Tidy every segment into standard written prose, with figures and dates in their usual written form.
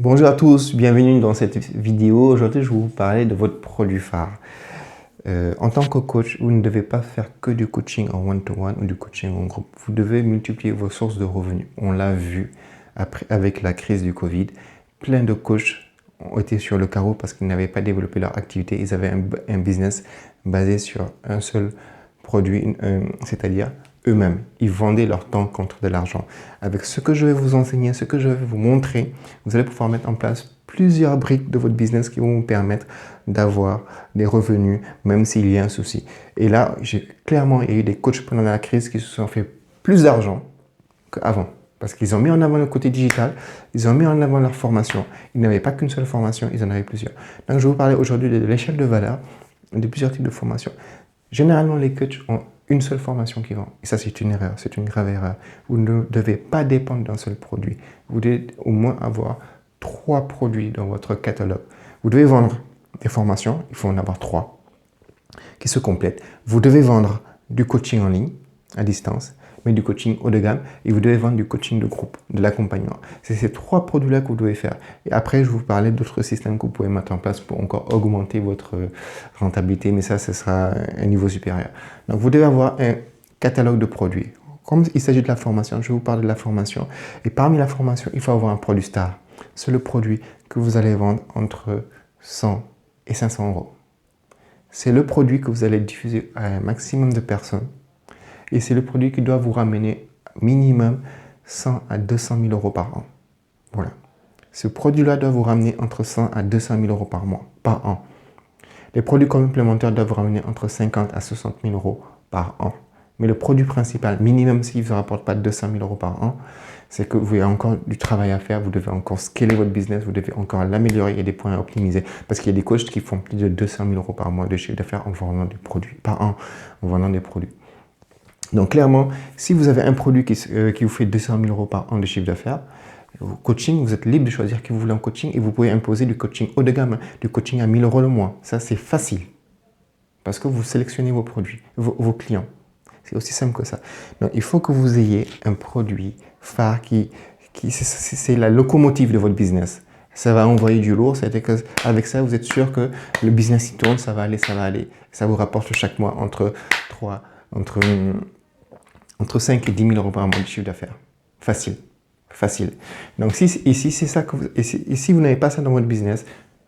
Bonjour à tous, bienvenue dans cette vidéo. Aujourd'hui, je vais vous parler de votre produit phare. En tant que coach, vous ne devez pas faire que du coaching en one-to-one ou du coaching en groupe. Vous devez multiplier vos sources de revenus. On l'a vu après, avec la crise du Covid. Plein de coachs ont été sur le carreau parce qu'ils n'avaient pas développé leur activité. Ils avaient un business basé sur un seul produit, c'est-à-dire eux-mêmes. Ils vendaient leur temps contre de l'argent. Avec ce que je vais vous enseigner, ce que je vais vous montrer, vous allez pouvoir mettre en place plusieurs briques de votre business qui vont vous permettre d'avoir des revenus, même s'il y a un souci. Et là, clairement, il y a eu des coachs pendant la crise qui se sont fait plus d'argent qu'avant. Parce qu'ils ont mis en avant le côté digital, ils ont mis en avant leur formation. Ils n'avaient pas qu'une seule formation, ils en avaient plusieurs. Donc, je vais vous parler aujourd'hui de l'échelle de valeur de plusieurs types de formations. Généralement, les coachs ont une seule formation qui vend. Et ça, c'est une erreur, c'est une grave erreur. Vous ne devez pas dépendre d'un seul produit. Vous devez au moins avoir 3 produits dans votre catalogue. Vous devez vendre des formations, il faut en avoir 3 qui se complètent. Vous devez vendre du coaching en ligne, à distance, mais du coaching haut de gamme, et vous devez vendre du coaching de groupe, de l'accompagnement. C'est ces 3 produits-là que vous devez faire. Et après, je vais vous parler d'autres systèmes que vous pouvez mettre en place pour encore augmenter votre rentabilité, mais ça, ce sera un niveau supérieur. Donc, vous devez avoir un catalogue de produits. Comme il s'agit de la formation, je vais vous parler de la formation. Et parmi la formation, il faut avoir un produit star. C'est le produit que vous allez vendre entre 100 et 500 euros. C'est le produit que vous allez diffuser à un maximum de personnes. Et c'est le produit qui doit vous ramener minimum 100 à 200 000 euros par an. Voilà. Ce produit-là doit vous ramener entre 100 à 200 000 euros par an. Les produits complémentaires doivent vous ramener entre 50 à 60 000 euros par an. Mais le produit principal, minimum s'il ne vous rapporte pas 200 000 euros par an, c'est que vous avez encore du travail à faire, vous devez encore scaler votre business, vous devez encore l'améliorer, il y a des points à optimiser. Parce qu'il y a des coachs qui font plus de 200 000 euros par mois de chiffre d'affaires en vendant des produits, par an, en vendant des produits. Donc clairement, si vous avez un produit qui vous fait 200 000 euros par an de chiffre d'affaires, coaching, vous êtes libre de choisir qui vous voulez en coaching et vous pouvez imposer du coaching haut de gamme, du coaching à 1 000 euros le mois. Ça, c'est facile parce que vous sélectionnez vos produits, vos clients. C'est aussi simple que ça. Donc, il faut que vous ayez un produit phare c'est la locomotive de votre business. Ça va envoyer du lourd. Avec ça, vous êtes sûr que le business il tourne, ça va aller. Ça vous rapporte chaque mois entre 5 et 10 000 euros par mois de chiffre d'affaires. Facile. Donc, si vous n'avez pas ça dans votre business,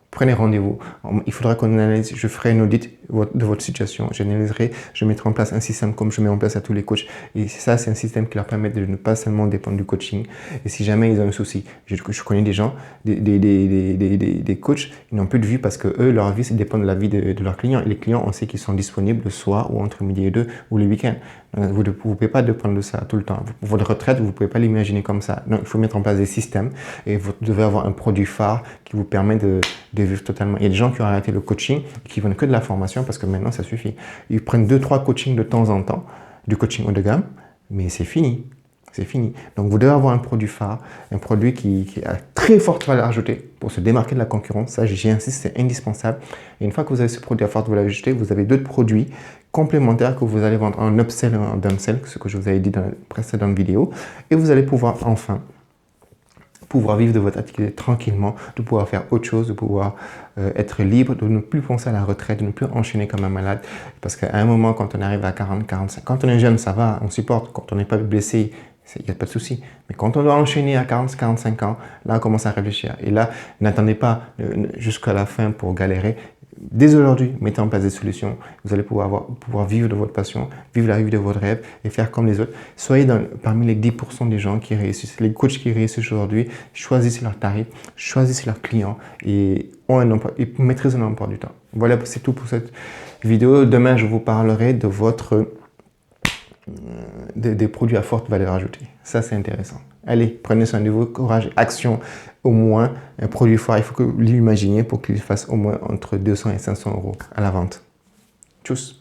prenez rendez-vous. Il faudra qu'on analyse, je ferai un audit de votre situation, j'analyserai, je mettrai en place un système comme je mets en place à tous les coachs. Et ça, c'est un système qui leur permet de ne pas seulement dépendre du coaching. Et si jamais ils ont un souci, je connais des gens, des coachs, ils n'ont plus de vie parce que eux, leur vie, c'est dépend de la vie de leurs clients. Et les clients, on sait qu'ils sont disponibles le soir ou entre midi et 2 ou le week-end. Vous ne pouvez pas dépendre de ça tout le temps. Votre retraite, vous ne pouvez pas l'imaginer comme ça. Donc, il faut mettre en place des systèmes et vous devez avoir un produit phare qui vous permet de vivre totalement. Il y a des gens qui ont arrêté le coaching, qui vendent que de la formation parce que maintenant, ça suffit. Ils prennent 2-3 coachings de temps en temps, du coaching haut de gamme, mais c'est fini. C'est fini. Donc, vous devez avoir un produit phare, un produit qui a très forte valeur ajoutée pour se démarquer de la concurrence. Ça, j'y insiste, c'est indispensable. Et une fois que vous avez ce produit à forte valeur ajoutée, vous avez d'autres produits complémentaires que vous allez vendre en upsell et en downsell, ce que je vous avais dit dans la précédente vidéo. Et vous allez pouvoir vivre de votre activité tranquillement, de pouvoir faire autre chose, de pouvoir être libre, de ne plus penser à la retraite, de ne plus enchaîner comme un malade. Parce qu'à un moment, quand on arrive à 40, 45, quand on est jeune, ça va, on supporte. Quand on n'est pas blessé, il n'y a pas de souci. Mais quand on doit enchaîner à 40, 45 ans, là, on commence à réfléchir. Et là, n'attendez pas jusqu'à la fin pour galérer. Dès aujourd'hui, mettez en place des solutions. Vous allez pouvoir vivre de votre passion, vivre la vie de votre rêve et faire comme les autres. Soyez parmi les 10% des gens qui réussissent. Les coachs qui réussissent aujourd'hui, choisissent leurs tarifs, choisissent leurs clients et maîtrisent leur emploi du temps. Voilà, c'est tout pour cette vidéo. Demain, je vous parlerai de des produits à forte valeur ajoutée. Ça, c'est intéressant. Allez, prenez soin de vous, courage, action. Au moins, un produit phare, il faut que vous l'imaginiez pour qu'il fasse au moins entre 200 et 500 euros à la vente. Tchuss!